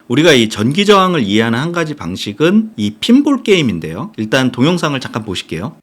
우리가 이 전기 저항을 이해하는 한 가지 방식은 이 핀볼 게임인데요. 일단 동영상을 잠깐 보실게요.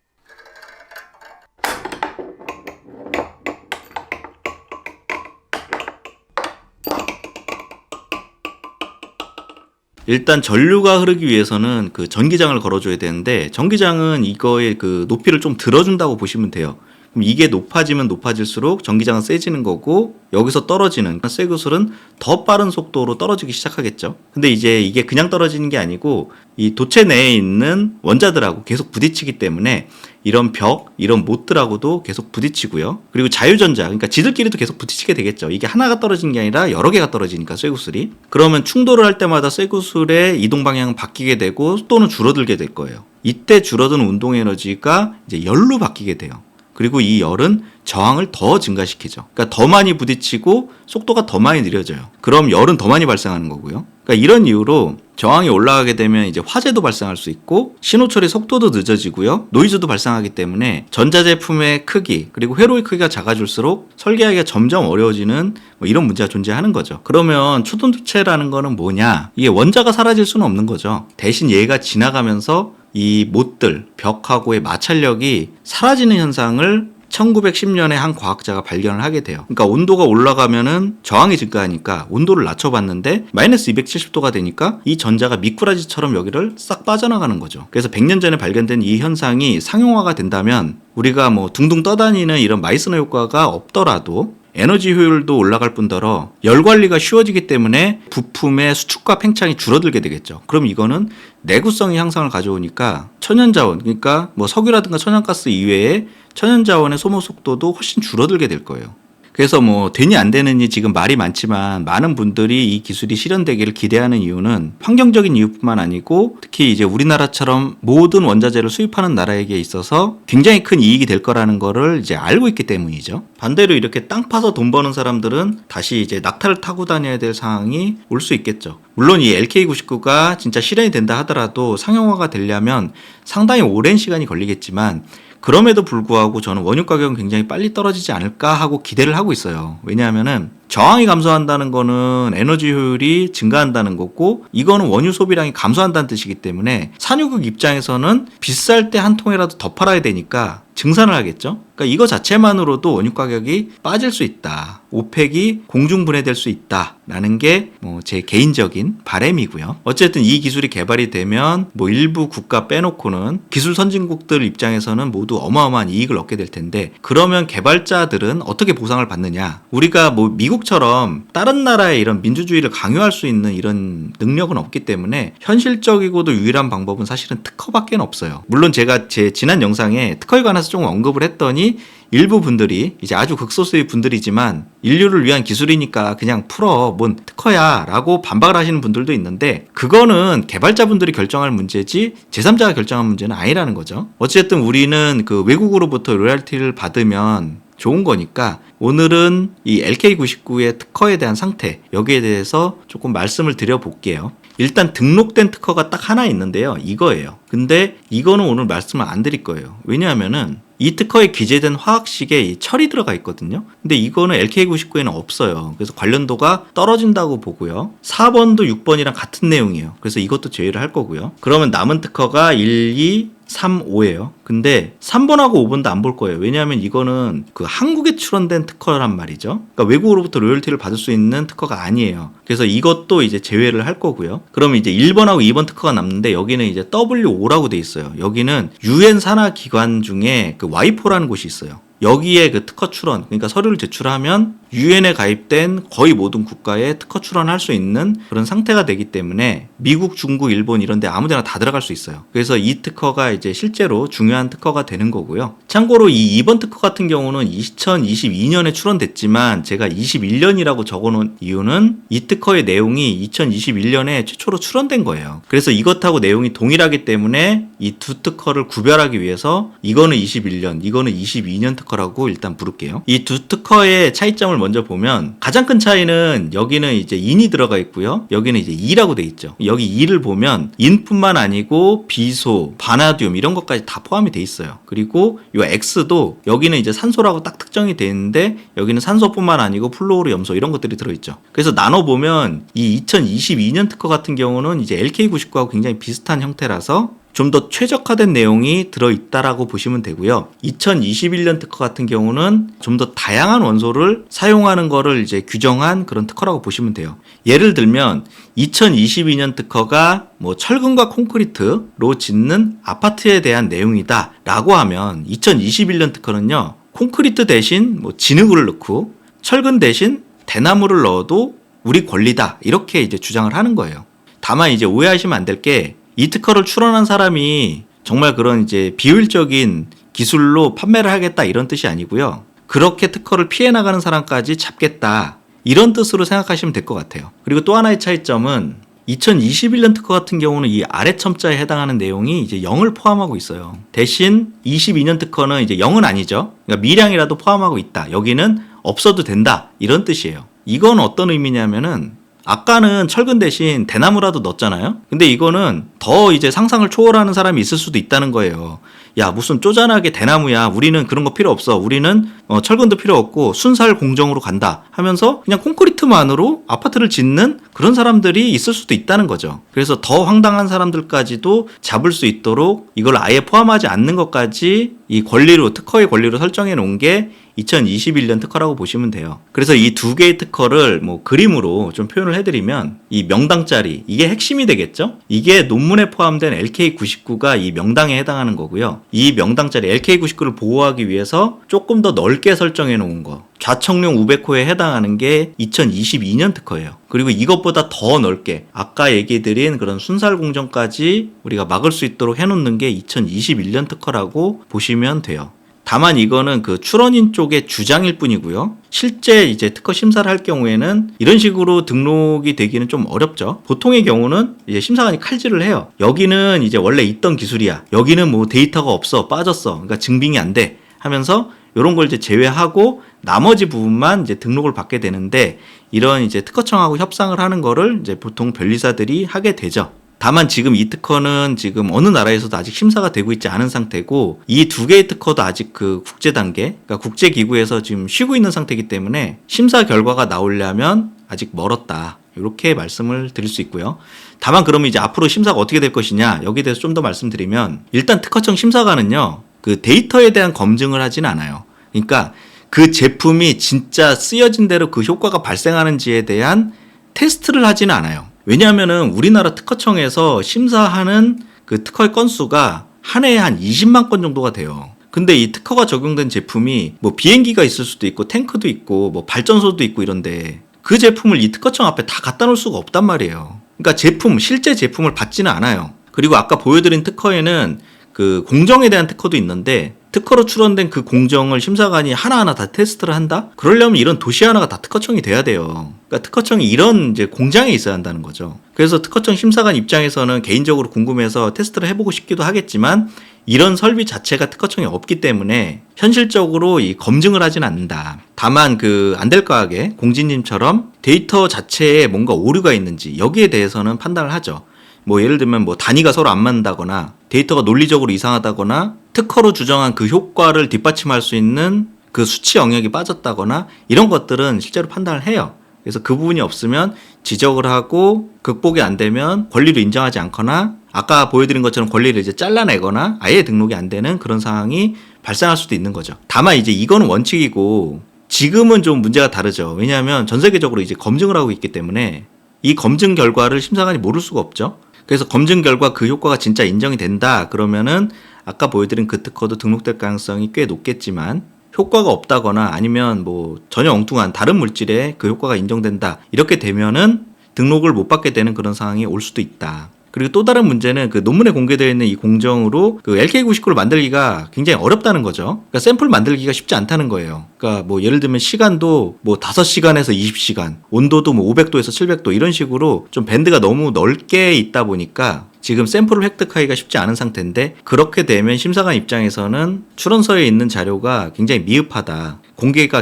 일단 전류가 흐르기 위해서는 그 전기장을 걸어줘야 되는데, 전기장은 이거의 그 높이를 좀 들어준다고 보시면 돼요. 그럼 이게 높아지면 높아질수록 전기장은 세지는 거고, 여기서 떨어지는 쇠구슬은 더 빠른 속도로 떨어지기 시작하겠죠. 근데 이제 이게 그냥 떨어지는 게 아니고 이 도체 내에 있는 원자들하고 계속 부딪히기 때문에 이런 벽, 이런 못들하고도 계속 부딪히고요. 그리고 자유전자, 그러니까 지들끼리도 계속 부딪히게 되겠죠. 이게 하나가 떨어지는 게 아니라 여러 개가 떨어지니까 쇠구슬이. 그러면 충돌을 할 때마다 쇠구슬의 이동 방향은 바뀌게 되고 속도는 줄어들게 될 거예요. 이때 줄어드는 운동 에너지가 이제 열로 바뀌게 돼요. 그리고 이 열은 저항을 더 증가시키죠. 그러니까 더 많이 부딪히고 속도가 더 많이 느려져요. 그럼 열은 더 많이 발생하는 거고요. 그러니까 이런 이유로 저항이 올라가게 되면 이제 화재도 발생할 수 있고 신호 처리 속도도 늦어지고요. 노이즈도 발생하기 때문에 전자제품의 크기 그리고 회로의 크기가 작아질수록 설계하기가 점점 어려워지는 뭐 이런 문제가 존재하는 거죠. 그러면 초전도체라는 거는 뭐냐? 이게 원자가 사라질 수는 없는 거죠. 대신 얘가 지나가면서 이 못들, 벽하고의 마찰력이 사라지는 현상을 1910년에 한 과학자가 발견을 하게 돼요. 그러니까 온도가 올라가면은 저항이 증가하니까 온도를 낮춰봤는데 마이너스 270도가 되니까 이 전자가 미꾸라지처럼 여기를 싹 빠져나가는 거죠. 그래서 100년 전에 발견된 이 현상이 상용화가 된다면 우리가 뭐 둥둥 떠다니는 이런 마이스너 효과가 없더라도 에너지 효율도 올라갈 뿐더러 열 관리가 쉬워지기 때문에 부품의 수축과 팽창이 줄어들게 되겠죠. 그럼 이거는 내구성의 향상을 가져오니까 천연자원, 그러니까 뭐 석유라든가 천연가스 이외에 천연자원의 소모 속도도 훨씬 줄어들게 될 거예요. 그래서 뭐 되니 안 되느니 지금 말이 많지만 많은 분들이 이 기술이 실현되기를 기대하는 이유는 환경적인 이유뿐만 아니고 특히 이제 우리나라처럼 모든 원자재를 수입하는 나라에게 있어서 굉장히 큰 이익이 될 거라는 거를 이제 알고 있기 때문이죠. 반대로 이렇게 땅 파서 돈 버는 사람들은 다시 이제 낙타를 타고 다녀야 될 상황이 올 수 있겠죠. 물론 이 LK99가 진짜 실현이 된다 하더라도 상용화가 되려면 상당히 오랜 시간이 걸리겠지만 그럼에도 불구하고 저는 원유 가격은 굉장히 빨리 떨어지지 않을까 하고 기대를 하고 있어요. 왜냐하면은 저항이 감소한다는 거는 에너지 효율이 증가한다는 거고 이거는 원유 소비량이 감소한다는 뜻이기 때문에 산유국 입장에서는 비쌀 때 한 통이라도 더 팔아야 되니까 증산을 하겠죠. 그러니까 이거 자체만으로도 원유 가격이 빠질 수 있다. 오펙이 공중분해될 수 있다라는 게 뭐 제 개인적인 바람이고요. 어쨌든 이 기술이 개발이 되면 뭐 일부 국가 빼놓고는 기술 선진국들 입장에서는 모두 어마어마한 이익을 얻게 될 텐데 그러면 개발자들은 어떻게 보상을 받느냐? 우리가 뭐 미국처럼 다른 나라의 이런 민주주의를 강요할 수 있는 이런 능력은 없기 때문에 현실적이고도 유일한 방법은 사실은 특허밖에 없어요. 물론 제가 제 지난 영상에 특허에 관해서 좀 언급을 했더니 일부 분들이 이제 아주 극소수의 분들이지만 인류를 위한 기술이니까 그냥 풀어 뭔 특허야 라고 반박을 하시는 분들도 있는데 그거는 개발자분들이 결정할 문제지 제3자가 결정할 문제는 아니라는 거죠. 어쨌든 우리는 그 외국으로부터 로열티를 받으면 좋은 거니까 오늘은 이 LK99의 특허에 대한 상태 여기에 대해서 조금 말씀을 드려볼게요. 일단 등록된 특허가 딱 하나 있는데요. 이거예요. 근데 이거는 오늘 말씀을 안 드릴 거예요. 왜냐하면은 이 특허에 기재된 화학식에 이 철이 들어가 있거든요. 근데 이거는 LK99에는 없어요. 그래서 관련도가 떨어진다고 보고요. 4번도 6번이랑 같은 내용이에요. 그래서 이것도 제외를 할 거고요. 그러면 남은 특허가 1, 2, 3, 5예요. 근데 3번하고 5번도 안 볼 거예요. 왜냐하면 이거는 그 한국에 출원된 특허란 말이죠. 그러니까 외국으로부터 로열티를 받을 수 있는 특허가 아니에요. 그래서 이것도 이제 제외를 할 거고요. 그러면 이제 1번하고 2번 특허가 남는데 여기는 이제 W5라고 돼 있어요. 여기는 UN 산하 기관 중에 그 와이포라는 곳이 있어요. 여기에 그 특허 출원, 그러니까 서류를 제출하면 유엔에 가입된 거의 모든 국가에 특허 출원할 수 있는 그런 상태가 되기 때문에 미국, 중국, 일본 이런 데 아무 데나 다 들어갈 수 있어요. 그래서 이 특허가 이제 실제로 중요한 특허가 되는 거고요. 참고로 이 2번 특허 같은 경우는 2022년에 출원됐지만 제가 21년이라고 적어놓은 이유는 이 특허의 내용이 2021년에 최초로 출원된 거예요. 그래서 이것하고 내용이 동일하기 때문에 이 두 특허를 구별하기 위해서 이거는 21년, 이거는 22년 특허라고 일단 부를게요. 이 두 특허의 차이점을 먼저 보면 가장 큰 차이는 여기는 이제 인이 들어가 있고요. 여기는 이제 이라고 돼 있죠. 여기 이를 보면 인뿐만 아니고 비소, 바나듐 이런 것까지 다 포함이 돼 있어요. 그리고 이 X도 여기는 이제 산소라고 딱 특정이 돼 있는데 여기는 산소뿐만 아니고 플루오르, 염소 이런 것들이 들어있죠. 그래서 나눠보면 이 2022년 특허 같은 경우는 이제 LK99하고 굉장히 비슷한 형태라서 좀 더 최적화된 내용이 들어있다라고 보시면 되고요. 2021년 특허 같은 경우는 좀 더 다양한 원소를 사용하는 거를 이제 규정한 그런 특허라고 보시면 돼요. 예를 들면 2022년 특허가 뭐 철근과 콘크리트로 짓는 아파트에 대한 내용이다 라고 하면 2021년 특허는요, 콘크리트 대신 뭐 진흙을 넣고 철근 대신 대나무를 넣어도 우리 권리다 이렇게 이제 주장을 하는 거예요. 다만 이제 오해하시면 안 될 게 이 특허를 출원한 사람이 정말 그런 이제 비효율적인 기술로 판매를 하겠다 이런 뜻이 아니고요. 그렇게 특허를 피해 나가는 사람까지 잡겠다 이런 뜻으로 생각하시면 될 것 같아요. 그리고 또 하나의 차이점은 2021년 특허 같은 경우는 이 아래 첨자에 해당하는 내용이 이제 0을 포함하고 있어요. 대신 22년 특허는 이제 0은 아니죠. 그러니까 미량이라도 포함하고 있다. 여기는 없어도 된다. 이런 뜻이에요. 이건 어떤 의미냐면은 아까는 철근 대신 대나무라도 넣었잖아요. 근데 이거는 더 이제 상상을 초월하는 사람이 있을 수도 있다는 거예요. 야, 무슨 쪼잔하게 대나무야. 우리는 그런 거 필요 없어. 우리는 철근도 필요 없고 순살 공정으로 간다 하면서 그냥 콘크리트만으로 아파트를 짓는 그런 사람들이 있을 수도 있다는 거죠. 그래서 더 황당한 사람들까지도 잡을 수 있도록 이걸 아예 포함하지 않는 것까지 이 권리로, 특허의 권리로 설정해 놓은 게 2021년 특허라고 보시면 돼요. 그래서 이 두 개의 특허를 뭐 그림으로 좀 표현을 해드리면 이 명당짜리, 이게 핵심이 되겠죠? 이게 논문에 포함된 LK99가 이 명당에 해당하는 거고요. 이 명당짜리 LK99를 보호하기 위해서 조금 더 넓게 설정해 놓은 거, 좌청룡 우베코에 해당하는 게 2022년 특허예요. 그리고 이것보다 더 넓게 아까 얘기드린 그런 순살 공정까지 우리가 막을 수 있도록 해놓는 게 2021년 특허라고 보시면 돼요. 다만 이거는 그 출원인 쪽의 주장일 뿐이고요. 실제 이제 특허 심사를 할 경우에는 이런 식으로 등록이 되기는 좀 어렵죠. 보통의 경우는 이제 심사관이 칼질을 해요. 여기는 이제 원래 있던 기술이야. 여기는 뭐 데이터가 없어, 빠졌어. 그러니까 증빙이 안 돼. 하면서 이런 걸 이제 제외하고 나머지 부분만 이제 등록을 받게 되는데, 이런 이제 특허청하고 협상을 하는 거를 이제 보통 변리사들이 하게 되죠. 다만 지금 이 특허는 지금 어느 나라에서도 아직 심사가 되고 있지 않은 상태고, 이 두 개의 특허도 아직 그 국제 단계, 그러니까 국제기구에서 지금 쉬고 있는 상태이기 때문에 심사 결과가 나오려면 아직 멀었다. 이렇게 말씀을 드릴 수 있고요. 다만 그러면 이제 앞으로 심사가 어떻게 될 것이냐, 여기에 대해서 좀 더 말씀드리면, 일단 특허청 심사관은요, 그 데이터에 대한 검증을 하진 않아요. 그러니까 그 제품이 진짜 쓰여진 대로 그 효과가 발생하는지에 대한 테스트를 하지는 않아요. 왜냐하면은 우리나라 특허청에서 심사하는 그 특허의 건수가 한 해에 한 20만 건 정도가 돼요. 근데 이 특허가 적용된 제품이 뭐 비행기가 있을 수도 있고 탱크도 있고 뭐 발전소도 있고 이런데, 그 제품을 이 특허청 앞에 다 갖다 놓을 수가 없단 말이에요. 그러니까 실제 제품을 받지는 않아요. 그리고 아까 보여드린 특허에는 그 공정에 대한 특허도 있는데, 특허로 출원된 그 공정을 심사관이 하나하나 다 테스트를 한다? 그러려면 이런 도시 하나가 다 특허청이 돼야 돼요. 그러니까 특허청이 이런 이제 공장에 있어야 한다는 거죠. 그래서 특허청 심사관 입장에서는 개인적으로 궁금해서 테스트를 해보고 싶기도 하겠지만, 이런 설비 자체가 특허청에 없기 때문에 현실적으로 이 검증을 하진 않는다. 다만 그 안될까하게 공진님처럼 데이터 자체에 뭔가 오류가 있는지 여기에 대해서는 판단을 하죠. 뭐 예를 들면 뭐 단위가 서로 안 맞는다거나 데이터가 논리적으로 이상하다거나 특허로 주장한 그 효과를 뒷받침할 수 있는 그 수치 영역이 빠졌다거나 이런 것들은 실제로 판단을 해요. 그래서 그 부분이 없으면 지적을 하고 극복이 안 되면 권리를 인정하지 않거나, 아까 보여드린 것처럼 권리를 이제 잘라내거나 아예 등록이 안 되는 그런 상황이 발생할 수도 있는 거죠. 다만 이제 이거는 원칙이고, 지금은 좀 문제가 다르죠. 왜냐하면 전 세계적으로 이제 검증을 하고 있기 때문에 이 검증 결과를 심사관이 모를 수가 없죠. 그래서 검증 결과 그 효과가 진짜 인정이 된다 그러면은 아까 보여드린 그 특허도 등록될 가능성이 꽤 높겠지만, 효과가 없다거나 아니면 뭐 전혀 엉뚱한 다른 물질에 그 효과가 인정된다 이렇게 되면은 등록을 못 받게 되는 그런 상황이 올 수도 있다. 그리고 또 다른 문제는 그 논문에 공개되어 있는 이 공정으로 그 LK99를 만들기가 굉장히 어렵다는 거죠. 그러니까 샘플 만들기가 쉽지 않다는 거예요. 그러니까 뭐 예를 들면 시간도 뭐 5시간에서 20시간, 온도도 뭐 500도에서 700도 이런 식으로 좀 밴드가 너무 넓게 있다 보니까 지금 샘플을 획득하기가 쉽지 않은 상태인데 그렇게 되면 심사관 입장에서는 출원서에 있는 자료가 굉장히 미흡하다.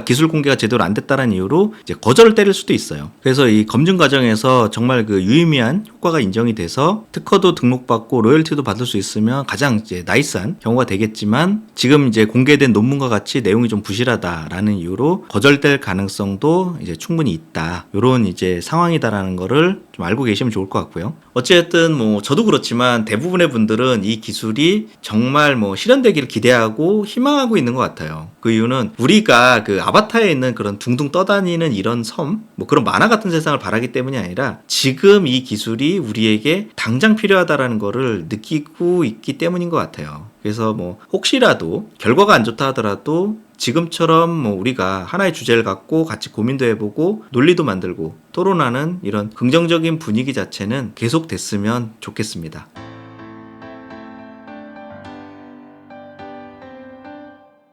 기술 공개가 제대로 안 됐다는 이유로 이제 거절을 때릴 수도 있어요. 그래서 이 검증 과정에서 정말 그 유의미한 효과가 인정이 돼서 특허도 등록받고 로열티도 받을 수 있으면 가장 이제 나이스한 경우가 되겠지만 지금 이제 공개된 논문과 같이 내용이 좀 부실하다라는 이유로 거절될 가능성도 이제 충분히 있다. 이런 이제 상황이다라는 거를 좀 알고 계시면 좋을 것 같고요. 어쨌든 뭐 저도 그렇지만 대부분의 분들은 이 기술이 정말 뭐 실현되기를 기대하고 희망하고 있는 것 같아요. 그 이유는 우리가 그 아바타에 있는 그런 둥둥 떠다니는 이런 섬, 뭐 그런 만화 같은 세상을 바라기 때문이 아니라 지금 이 기술이 우리에게 당장 필요하다라는 거를 느끼고 있기 때문인 것 같아요. 그래서 뭐 혹시라도 결과가 안 좋다 하더라도 지금처럼 뭐 우리가 하나의 주제를 갖고 같이 고민도 해보고 논리도 만들고 토론하는 이런 긍정적인 분위기 자체는 계속 됐으면 좋겠습니다.